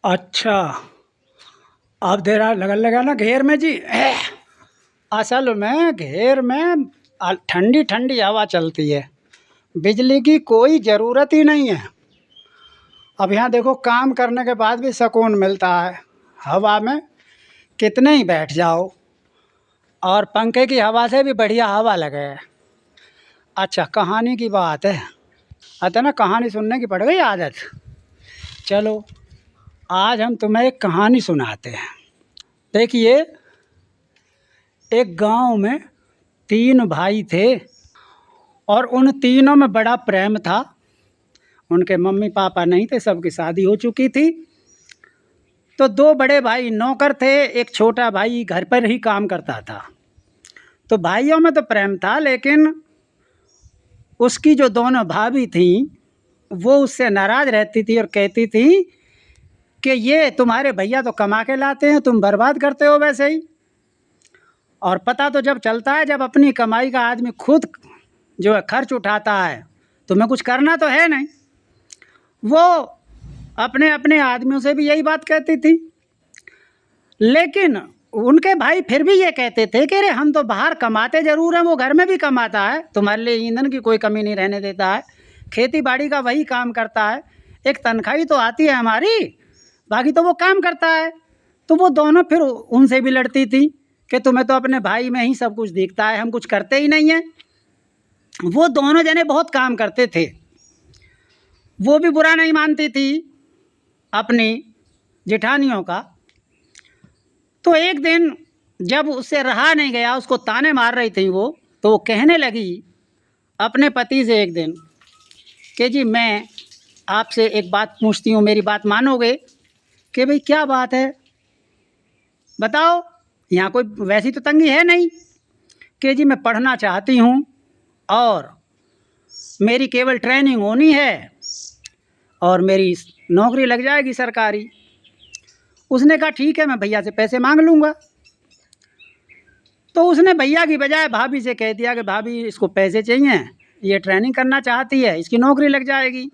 अच्छा, अब तेरा लगन लगा ना घेर में जी। असल में घेर में ठंडी ठंडी हवा चलती है, बिजली की कोई ज़रूरत ही नहीं है। अब यहाँ देखो, काम करने के बाद भी सुकून मिलता है। हवा में कितने ही बैठ जाओ, और पंखे की हवा से भी बढ़िया हवा लगे। अच्छा, कहानी की बात है, अतः ना कहानी सुनने की पड़ गई आदत। चलो, आज हम तुम्हें एक कहानी सुनाते हैं। देखिए, एक गांव में 3 भाई थे, और उन तीनों में बड़ा प्रेम था। उनके मम्मी पापा नहीं थे, सबकी शादी हो चुकी थी। तो 2 बड़े भाई नौकर थे, एक छोटा भाई घर पर ही काम करता था। तो भाइयों में तो प्रेम था, लेकिन उसकी जो दोनों भाभी थीं, वो उससे नाराज़ रहती थी और कहती थी कि ये तुम्हारे भैया तो कमा के लाते हैं, तुम बर्बाद करते हो वैसे ही। और पता तो जब चलता है, जब अपनी कमाई का आदमी खुद जो है खर्च उठाता है, तुम्हें कुछ करना तो है नहीं। वो अपने अपने आदमियों से भी यही बात कहती थी। लेकिन उनके भाई फिर भी ये कहते थे कि अरे हम तो बाहर कमाते ज़रूर हैं, वो घर में भी कमाता है, तुम्हारे लिए ईंधन की कोई कमी नहीं रहने देता है, खेती बाड़ी का वही काम करता है, एक तनख्वाही तो आती है हमारी, बाकी तो वो काम करता है। तो वो दोनों फिर उनसे भी लड़ती थी कि तुम्हें तो अपने भाई में ही सब कुछ दिखता है, हम कुछ करते ही नहीं हैं। वो दोनों जने बहुत काम करते थे, वो भी बुरा नहीं मानती थी अपनी जेठानियों का। तो एक दिन जब उससे रहा नहीं गया, उसको ताने मार रही थी वो, तो वो कहने लगी अपने पति से एक दिन कि जी मैं आपसे एक बात पूछती हूँ, मेरी बात मानोगे? कि भाई क्या बात है, बताओ, यहाँ कोई वैसी तो तंगी है नहीं। कि जी मैं पढ़ना चाहती हूँ और मेरी केवल ट्रेनिंग होनी है और मेरी नौकरी लग जाएगी सरकारी। उसने कहा ठीक है, मैं भैया से पैसे मांग लूँगा। तो उसने भैया की बजाय भाभी से कह दिया कि भाभी इसको पैसे चाहिए, ये ट्रेनिंग करना चाहती है, इसकी नौकरी लग जाएगी।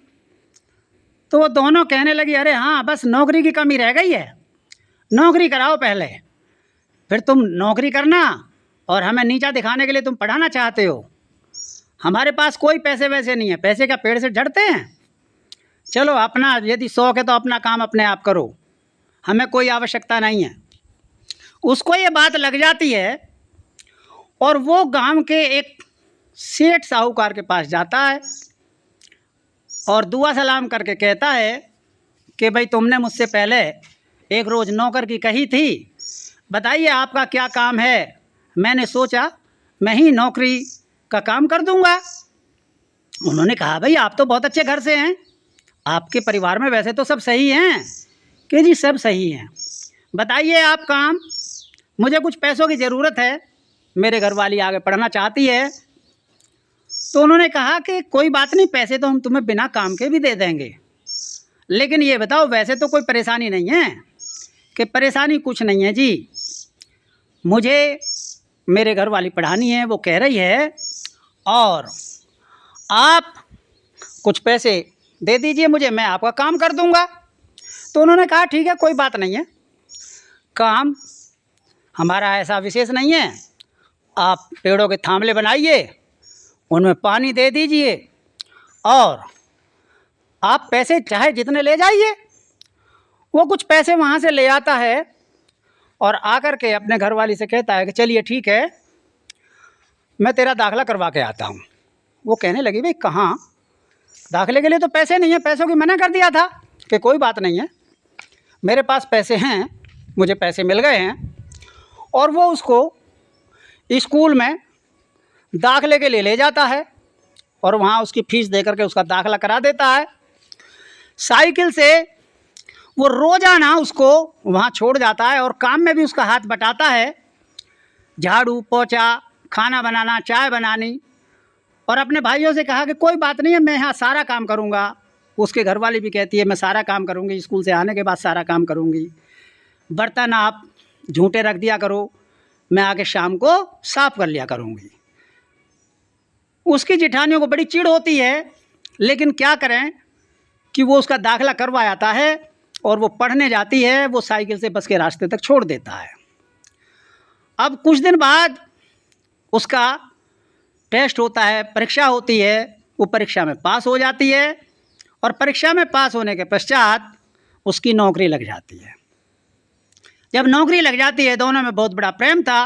तो वो दोनों कहने लगी अरे हाँ, बस नौकरी की कमी रह गई है, नौकरी कराओ पहले, फिर तुम नौकरी करना, और हमें नीचा दिखाने के लिए तुम पढ़ाना चाहते हो। हमारे पास कोई पैसे वैसे नहीं है, पैसे का पेड़ से झड़ते हैं। चलो, अपना यदि शौक है तो अपना काम अपने आप करो, हमें कोई आवश्यकता नहीं है। उसको ये बात लग जाती है, और वो गांव के एक सेठ साहूकार के पास जाता है और दुआ सलाम करके कहता है कि भाई तुमने मुझसे पहले एक रोज़ नौकर की कही थी, बताइए आपका क्या काम है। मैंने सोचा मैं ही नौकरी का काम कर दूंगा। उन्होंने कहा भाई आप तो बहुत अच्छे घर से हैं, आपके परिवार में वैसे तो सब सही हैं। कि जी सब सही हैं, बताइए आप काम, मुझे कुछ पैसों की ज़रूरत है, मेरे घर वाली आगे पढ़ना चाहती है। तो उन्होंने कहा कि कोई बात नहीं, पैसे तो हम तुम्हें बिना काम के भी दे देंगे, लेकिन ये बताओ वैसे तो कोई परेशानी नहीं है? कि परेशानी कुछ नहीं है जी, मुझे मेरे घर वाली पढ़ानी है, वो कह रही है, और आप कुछ पैसे दे दीजिए मुझे, मैं आपका काम कर दूंगा। तो उन्होंने कहा ठीक है, कोई बात नहीं है, काम हमारा ऐसा विशेष नहीं है, आप पेड़ों के थामले बनाइए, उनमें पानी दे दीजिए, और आप पैसे चाहे जितने ले जाइए। वो कुछ पैसे वहाँ से ले आता है और आकर के अपने घरवाली से कहता है कि चलिए ठीक है, मैं तेरा दाखिला करवा के आता हूँ। वो कहने लगी भाई कहाँ, दाखिले के लिए तो पैसे नहीं है, पैसों की मना कर दिया था। कि कोई बात नहीं है, मेरे पास पैसे हैं, मुझे पैसे मिल गए हैं। और वो उसको स्कूल में दाखिले के लिए ले जाता है और वहाँ उसकी फ़ीस दे करके उसका दाखिला करा देता है। साइकिल से वो रोज़ाना उसको वहाँ छोड़ जाता है और काम में भी उसका हाथ बटाता है, झाड़ू पोछा, खाना बनाना, चाय बनानी। और अपने भाइयों से कहा कि कोई बात नहीं है, मैं यहाँ सारा काम करूँगा। उसके घरवाली भी कहती है मैं सारा काम करूँगी, स्कूल से आने के बाद सारा काम करूँगी, बर्तन आप झूठे रख दिया करो, मैं आके शाम को साफ़ कर लिया करूँगी। उसकी जेठानियों को बड़ी चिढ़ होती है, लेकिन क्या करें कि वो उसका दाखिला करवा आता है और वो पढ़ने जाती है, वो साइकिल से बस के रास्ते तक छोड़ देता है। अब कुछ दिन बाद उसका टेस्ट होता है, परीक्षा होती है, वो परीक्षा में पास हो जाती है और परीक्षा में पास होने के पश्चात उसकी नौकरी लग जाती है। जब नौकरी लग जाती है, दोनों में बहुत बड़ा प्रेम था।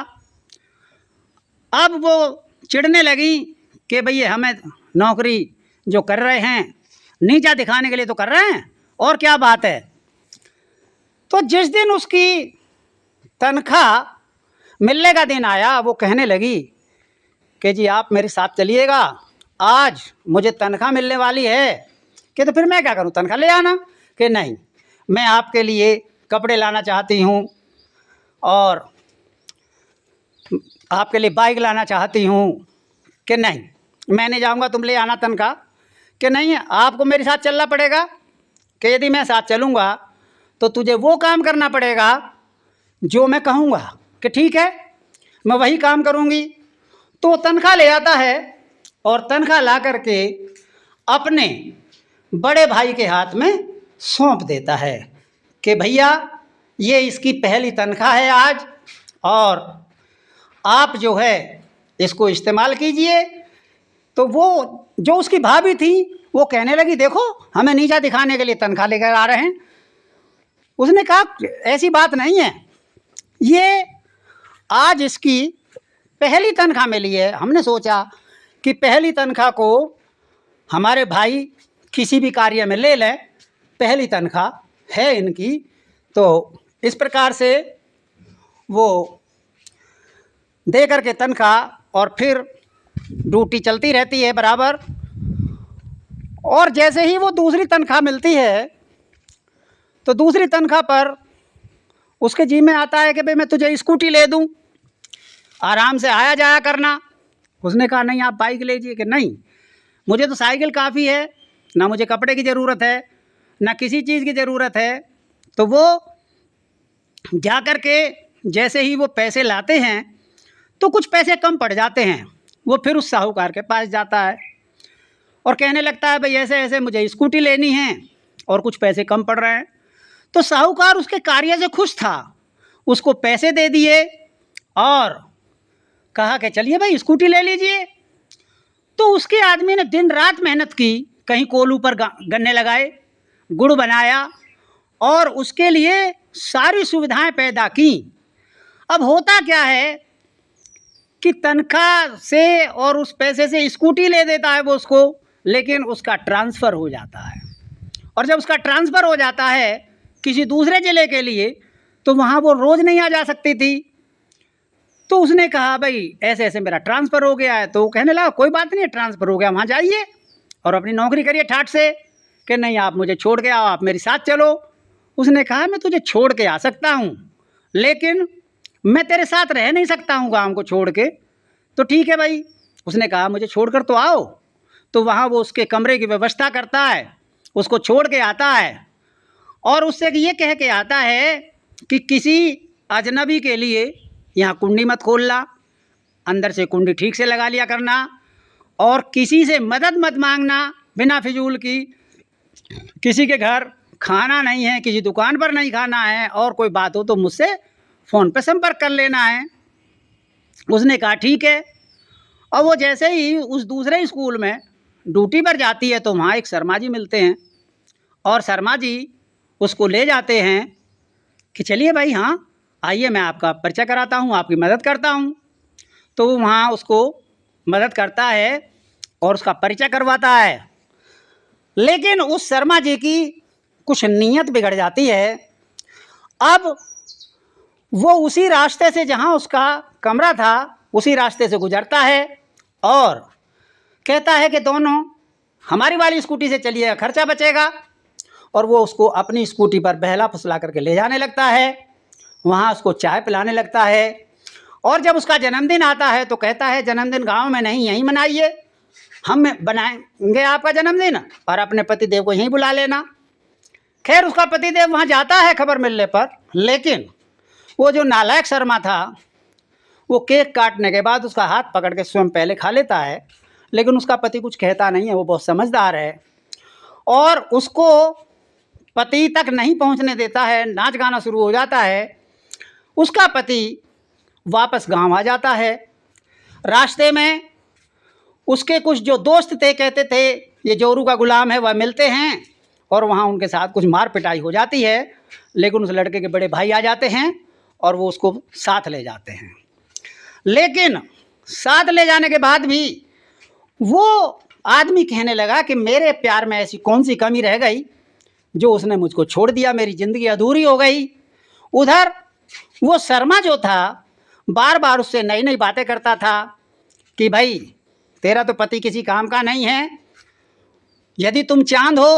अब वो चिढ़ने लगी कि भैया हमें नौकरी जो कर रहे हैं नीचा दिखाने के लिए तो कर रहे हैं, और क्या बात है। तो जिस दिन उसकी तनख्वाह मिलने का दिन आया, वो कहने लगी कि जी आप मेरे साथ चलिएगा, आज मुझे तनख्वाह मिलने वाली है। कि तो फिर मैं क्या करूं, तनख्वाह ले आना। कि नहीं, मैं आपके लिए कपड़े लाना चाहती हूं और आपके लिए बाइक लाना चाहती हूं। कि नहीं, मैं नहीं जाऊंगा, तुम ले आना तनख्वाह। कि नहीं, आपको मेरे साथ चलना पड़ेगा। कि यदि मैं साथ चलूँगा तो तुझे वो काम करना पड़ेगा जो मैं कहूँगा। कि ठीक है, मैं वही काम करूँगी। तो तनख्वाह ले आता है और तनख्वाह ला करके अपने बड़े भाई के हाथ में सौंप देता है कि भैया ये इसकी पहली तनख्वाह है आज, और आप जो है इसको इस्तेमाल कीजिए। तो वो जो उसकी भाभी थी वो कहने लगी, देखो हमें नीचा दिखाने के लिए तनख्वाह लेकर आ रहे हैं। उसने कहा ऐसी बात नहीं है, ये आज इसकी पहली तनख्वाह मिली है। हमने सोचा कि पहली तनख्वाह को हमारे भाई किसी भी कार्य में ले लें, पहली तनख्वाह है इनकी। तो इस प्रकार से वो दे करके तनख्वाह और फिर ड्यूटी चलती रहती है बराबर। और जैसे ही वो दूसरी तनख्वाह मिलती है तो दूसरी तनख्वाह पर उसके जी में आता है कि भाई मैं तुझे स्कूटी ले दूं, आराम से आया जाया करना। उसने कहा नहीं, आप बाइक लीजिए। कि नहीं, मुझे तो साइकिल काफ़ी है, ना मुझे कपड़े की ज़रूरत है, ना किसी चीज़ की ज़रूरत है। तो वो जा कर के जैसे ही वो पैसे लाते हैं तो कुछ पैसे कम पड़ जाते हैं। वो फिर उस साहूकार के पास जाता है और कहने लगता है भाई ऐसे ऐसे मुझे स्कूटी लेनी है और कुछ पैसे कम पड़ रहे हैं। तो साहूकार उसके कार्य से खुश था, उसको पैसे दे दिए और कहा कि चलिए भाई स्कूटी ले लीजिए। तो उसके आदमी ने दिन रात मेहनत की, कहीं कोलू पर गन्ने लगाए, गुड़ बनाया और उसके लिए सारी सुविधाएं पैदा की। अब होता क्या है कि तनख्वाह से और उस पैसे से स्कूटी ले देता है वो उसको, लेकिन उसका ट्रांसफ़र हो जाता है। और जब उसका ट्रांसफ़र हो जाता है किसी दूसरे ज़िले के लिए, तो वहाँ वो रोज़ नहीं आ जा सकती थी। तो उसने कहा भाई ऐसे ऐसे मेरा ट्रांसफ़र हो गया है। तो वो कहने लगा कोई बात नहीं है, ट्रांसफ़र हो गया, वहाँ जाइए और अपनी नौकरी करिए ठाठ से। कि नहीं, आप मुझे छोड़ के आओ, आप मेरे साथ चलो। उसने कहा मैं तुझे छोड़ के आ सकता हूँ, लेकिन मैं तेरे साथ रह नहीं सकता हूँ गाँव को छोड़ के। तो ठीक है भाई, उसने कहा मुझे छोड़कर तो आओ। तो वहाँ वो उसके कमरे की व्यवस्था करता है, उसको छोड़ के आता है और उससे ये कह के आता है कि किसी अजनबी के लिए यहाँ कुंडी मत खोलना, अंदर से कुंडी ठीक से लगा लिया करना और किसी से मदद मत मांगना बिना फिजूल की। किसी के घर खाना नहीं है, किसी दुकान पर नहीं खाना है, और कोई बात हो तो मुझसे फ़ोन पे संपर्क कर लेना है। उसने कहा ठीक है। और वो जैसे ही उस दूसरे स्कूल में ड्यूटी पर जाती है तो वहाँ एक शर्मा जी मिलते हैं और शर्मा जी उसको ले जाते हैं कि चलिए भाई, हाँ आइए, मैं आपका परिचय कराता हूँ, आपकी मदद करता हूँ। तो वो वहाँ उसको मदद करता है और उसका परिचय करवाता है। लेकिन उस शर्मा जी की कुछ नीयत बिगड़ जाती है। अब वो उसी रास्ते से, जहाँ उसका कमरा था, उसी रास्ते से गुजरता है और कहता है कि दोनों हमारी वाली स्कूटी से चलिए, खर्चा बचेगा। और वो उसको अपनी स्कूटी पर बहला फुसला करके ले जाने लगता है, वहाँ उसको चाय पिलाने लगता है। और जब उसका जन्मदिन आता है तो कहता है जन्मदिन गांव में नहीं, यहीं मनाइए, हम बनाएंगे आपका जन्मदिन और अपने पतिदेव को यहीं बुला लेना। खैर उसका पतिदेव वहाँ जाता है खबर मिलने पर, लेकिन वो जो नालायक शर्मा था वो केक काटने के बाद उसका हाथ पकड़ के स्वयं पहले खा लेता है, लेकिन उसका पति कुछ कहता नहीं है, वो बहुत समझदार है। और उसको पति तक नहीं पहुंचने देता है, नाच गाना शुरू हो जाता है। उसका पति वापस गांव आ जाता है। रास्ते में उसके कुछ जो दोस्त थे, कहते थे ये जोरू का गुलाम है, वह मिलते हैं और वहाँ उनके साथ कुछ मार पिटाई हो जाती है। लेकिन उस लड़के के बड़े भाई आ जाते हैं और वो उसको साथ ले जाते हैं। लेकिन साथ ले जाने के बाद भी वो आदमी कहने लगा कि मेरे प्यार में ऐसी कौन सी कमी रह गई जो उसने मुझको छोड़ दिया, मेरी ज़िंदगी अधूरी हो गई। उधर वो शर्मा जो था बार बार उससे नई नई बातें करता था कि भाई तेरा तो पति किसी काम का नहीं है, यदि तुम चाँद हो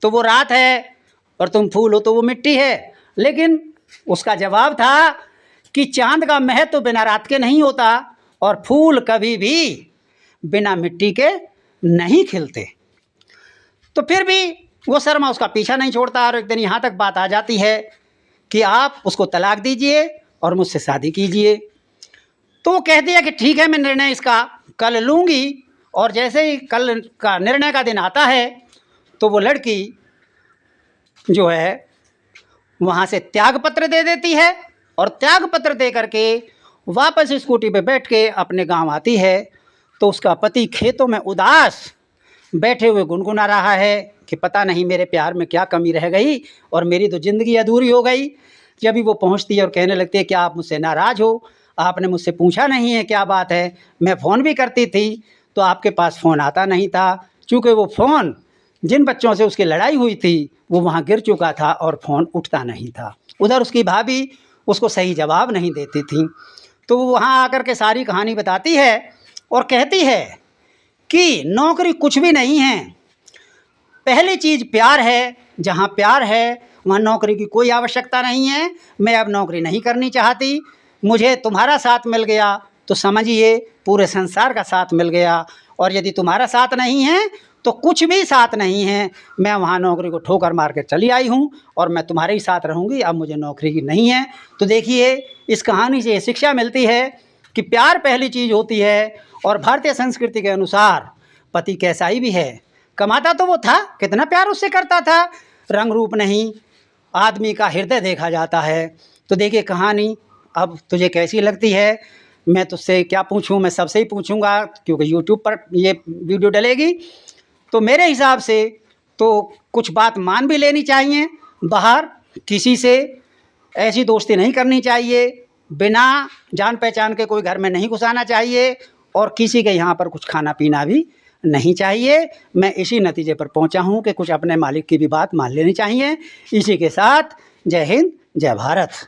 तो वो रात है और तुम फूल हो तो वो मिट्टी है। लेकिन उसका जवाब था कि चाँद का महत्व तो बिना रात के नहीं होता और फूल कभी भी बिना मिट्टी के नहीं खिलते। तो फिर भी वो शर्मा उसका पीछा नहीं छोड़ता और एक दिन यहाँ तक बात आ जाती है कि आप उसको तलाक दीजिए और मुझसे शादी कीजिए। तो वो कहती है कि ठीक है, मैं निर्णय इसका कल लूँगी। और जैसे ही कल का निर्णय का दिन आता है तो वो लड़की जो है वहाँ से त्याग पत्र दे देती है और त्याग पत्र दे करके वापस स्कूटी पे बैठ के अपने गांव आती है। तो उसका पति खेतों में उदास बैठे हुए गुनगुना रहा है कि पता नहीं मेरे प्यार में क्या कमी रह गई और मेरी तो ज़िंदगी अधूरी हो गई। जब भी वो पहुंचती है और कहने लगती है कि आप मुझसे नाराज़ हो, आपने मुझसे पूछा नहीं है क्या बात है, मैं फ़ोन भी करती थी तो आपके पास फ़ोन आता नहीं था, चूँकि वो फ़ोन जिन बच्चों से उसकी लड़ाई हुई थी वो वहाँ गिर चुका था और फ़ोन उठता नहीं था। उधर उसकी भाभी उसको सही जवाब नहीं देती थी। तो वो वहाँ आकर के सारी कहानी बताती है और कहती है कि नौकरी कुछ भी नहीं है, पहली चीज़ प्यार है, जहाँ प्यार है वहाँ नौकरी की कोई आवश्यकता नहीं है। मैं अब नौकरी नहीं करनी चाहती, मुझे तुम्हारा साथ मिल गया तो समझिए पूरे संसार का साथ मिल गया, और यदि तुम्हारा साथ नहीं है तो कुछ भी साथ नहीं है। मैं वहाँ नौकरी को ठोकर मार के चली आई हूँ और मैं तुम्हारे ही साथ रहूँगी, अब मुझे नौकरी की नहीं है। तो देखिए इस कहानी से ये शिक्षा मिलती है कि प्यार पहली चीज़ होती है और भारतीय संस्कृति के अनुसार पति कैसा ही भी है, कमाता तो वो था, कितना प्यार उससे करता था, रंग रूप नहीं, आदमी का हृदय देखा जाता है। तो देखिए कहानी अब तुझे कैसी लगती है, मैं तुझसे क्या पूछूं, मैं सबसे ही पूछूंगा क्योंकि यूट्यूब पर ये वीडियो डलेगी। तो मेरे हिसाब से तो कुछ बात मान भी लेनी चाहिए, बाहर किसी से ऐसी दोस्ती नहीं करनी चाहिए, बिना जान पहचान के कोई घर में नहीं घुसाना चाहिए और किसी के यहाँ पर कुछ खाना पीना भी नहीं चाहिए। मैं इसी नतीजे पर पहुँचा हूँ कि कुछ अपने मालिक की भी बात मान लेनी चाहिए। इसी के साथ जय हिंद, जय भारत।